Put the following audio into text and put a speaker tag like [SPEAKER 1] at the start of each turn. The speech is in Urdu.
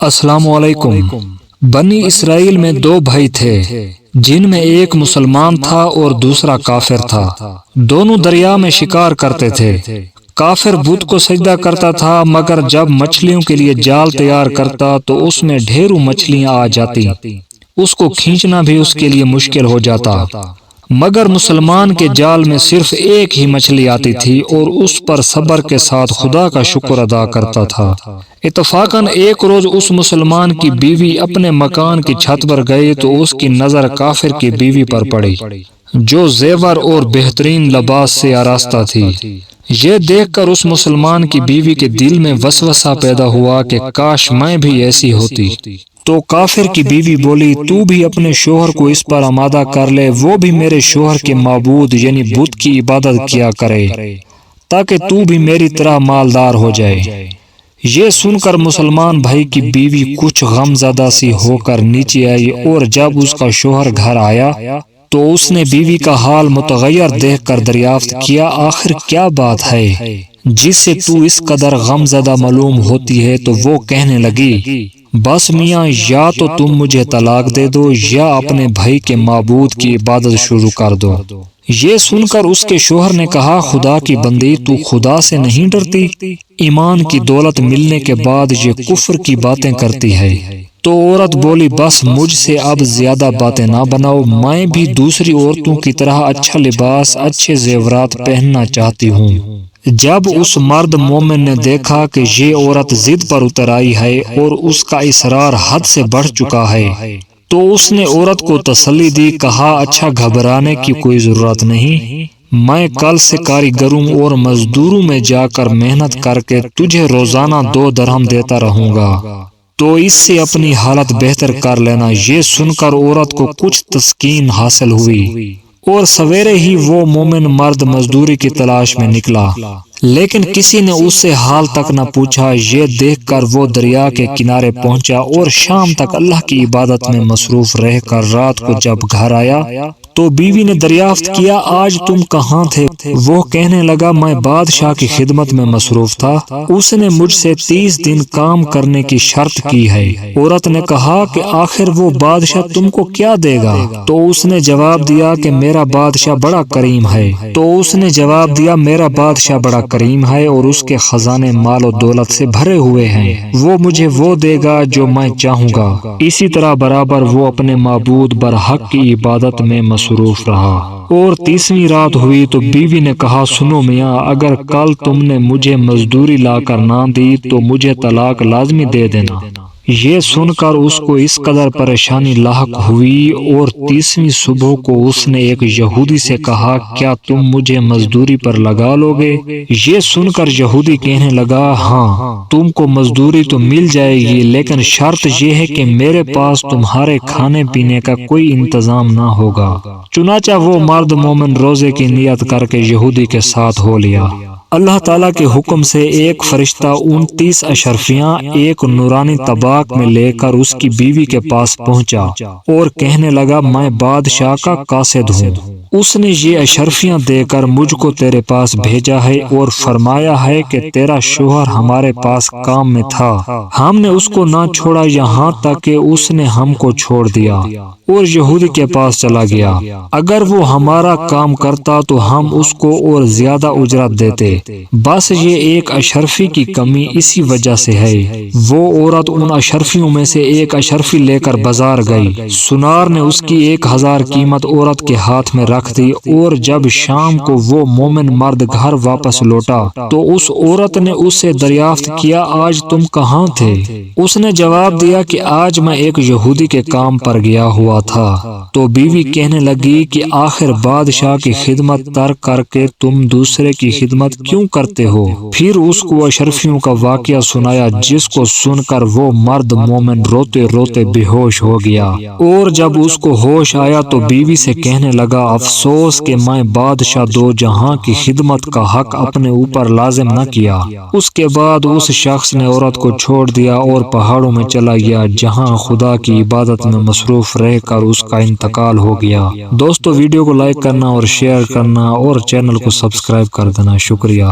[SPEAKER 1] السلام علیکم۔ بنی اسرائیل میں دو بھائی تھے جن میں ایک مسلمان تھا اور دوسرا کافر تھا۔ دونوں دریا میں شکار کرتے تھے۔ کافر بت کو سجدہ کرتا تھا، مگر جب مچھلیوں کے لیے جال تیار کرتا تو اس میں ڈھیروں مچھلیاں آ جاتی، اس کو کھینچنا بھی اس کے لیے مشکل ہو جاتا۔ مگر مسلمان کے جال میں صرف ایک ہی مچھلی آتی تھی اور اس پر صبر کے ساتھ خدا کا شکر ادا کرتا تھا۔ اتفاقاً ایک روز اس مسلمان کی بیوی اپنے مکان کی چھت پر گئی تو اس کی نظر کافر کی بیوی پر پڑی جو زیور اور بہترین لباس سے آراستہ تھی۔ یہ دیکھ کر اس مسلمان کی بیوی کے دل میں وسوسہ پیدا ہوا کہ کاش میں بھی ایسی ہوتی۔ تو کافر کی بیوی بولی، تو بھی اپنے شوہر کو اس پر آمادہ کر لے، وہ بھی میرے شوہر کے معبود یعنی بت کی عبادت کیا کرے تاکہ تو بھی میری طرح مالدار ہو جائے۔ یہ سن کر مسلمان بھائی کی بیوی کچھ غم زدہ سی ہو کر نیچے آئی، اور جب اس کا شوہر گھر آیا تو اس نے بیوی کا حال متغیر دیکھ کر دریافت کیا، آخر کیا بات ہے جس سے تو اس قدر غم زدہ معلوم ہوتی ہے؟ تو وہ کہنے لگی، بس میاں، یا تو تم مجھے طلاق دے دو یا اپنے بھائی کے معبود کی عبادت شروع کر دو۔ یہ سن کر اس کے شوہر نے کہا، خدا کی بندی، تو خدا سے نہیں ڈرتی؟ ایمان کی دولت ملنے کے بعد یہ کفر کی باتیں کرتی ہے۔ تو عورت بولی، بس مجھ سے اب زیادہ باتیں نہ بناؤ، میں بھی دوسری عورتوں کی طرح اچھا لباس، اچھے زیورات پہننا چاہتی ہوں۔ جب اس مرد مومن نے دیکھا کہ یہ عورت ضد پر اتر آئی ہے اور اس کا اصرار حد سے بڑھ چکا ہے تو اس نے عورت کو تسلی دی، کہا، اچھا، گھبرانے کی کوئی ضرورت نہیں، میں کل سے کاریگروں اور مزدوروں میں جا کر محنت کر کے تجھے روزانہ 2 درہم دیتا رہوں گا، تو اس سے اپنی حالت بہتر کر لینا۔ یہ سن کر عورت کو کچھ تسکین حاصل ہوئی اور سویرے ہی وہ مومن مرد مزدوری کی تلاش میں نکلا، لیکن کسی نے اس سے حال تک نہ پوچھا۔ یہ دیکھ کر وہ دریا کے کنارے پہنچا اور شام تک اللہ کی عبادت میں مصروف رہ کر رات کو جب گھر آیا تو بیوی نے دریافت کیا، آج تم کہاں تھے؟ وہ کہنے لگا، میں بادشاہ کی خدمت میں مصروف تھا، اس نے مجھ سے 30 دن کام کرنے کی شرط کی ہے۔ عورت نے کہا کہ آخر وہ بادشاہ تم کو کیا دے گا؟ تو اس نے جواب دیا کہ میرا بادشاہ بڑا کریم ہے۔ میرا بادشاہ بڑا کریم ہے اور اس کے خزانے مال و دولت سے بھرے ہوئے ہیں، وہ مجھے وہ دے گا جو میں چاہوں گا۔ اسی طرح برابر وہ اپنے معبود برحق کی عبادت میں مصروف رہا۔ اور 30ویں رات ہوئی تو بیوی نے کہا، سنو میاں، اگر کل تم نے مجھے مزدوری لا کر نہ دی تو مجھے طلاق لازمی دے دینا۔ یہ سن کر اس کو اس قدر پریشانی لاحق ہوئی اور 30ویں صبح کو اس نے ایک یہودی سے کہا، کیا تم مجھے مزدوری پر لگا لو گے؟ یہ سن کر یہودی کہنے لگا، ہاں، تم کو مزدوری تو مل جائے گی، لیکن شرط یہ ہے کہ میرے پاس تمہارے کھانے پینے کا کوئی انتظام نہ ہوگا۔ چنانچہ وہ مرد مومن روزے کی نیت کر کے یہودی کے ساتھ ہو لیا۔ اللہ تعالیٰ کے حکم سے ایک فرشتہ 29 اشرفیاں ایک نورانی طباق میں لے کر اس کی بیوی کے پاس پہنچا اور کہنے لگا، میں بادشاہ کا قاصد ہوں، اس نے یہ اشرفیاں دے کر مجھ کو تیرے پاس بھیجا ہے اور فرمایا ہے کہ تیرا شوہر ہمارے پاس کام میں تھا، ہم نے اس کو نہ چھوڑا یہاں تک کہ اس نے ہم کو چھوڑ دیا اور یہودی کے پاس چلا گیا۔ اگر وہ ہمارا کام کرتا تو ہم اس کو اور زیادہ اجرت دیتے، بس یہ ایک اشرفی کی کمی اسی وجہ سے ہے۔ وہ عورت ان اشرفیوں میں سے ایک اشرفی لے کر بازار گئی، سنار نے اس کی 1000 قیمت عورت کے ہاتھ میں رکھ دی، اور جب شام کو وہ مومن مرد گھر واپس لوٹا تو اس عورت نے اس سے دریافت کیا، آج تم کہاں تھے؟ اس نے جواب دیا کہ آج میں ایک یہودی کے کام پر گیا ہوا تھا۔ تو بیوی کہنے لگی کہ آخر بادشاہ کی خدمت ترک کر کے تم دوسرے کی خدمت کیوں کرتے ہو؟ پھر اس کو اشرفیوں کا واقعہ سنایا، جس کو سن کر وہ مرد مومن روتے روتے بے ہوش ہو گیا، اور جب اس کو ہوش آیا تو بیوی سے کہنے لگا، افسوس کہ میں بادشاہ دو جہاں کی خدمت کا حق اپنے اوپر لازم نہ کیا۔ اس کے بعد اس شخص نے عورت کو چھوڑ دیا اور پہاڑوں میں چلا گیا، جہاں خدا کی عبادت میں مصروف رہ کر اس کا انتقال ہو گیا۔ دوستو، ویڈیو کو لائک کرنا اور شیئر کرنا اور چینل کو سبسکرائب کر دینا۔ شکریہ۔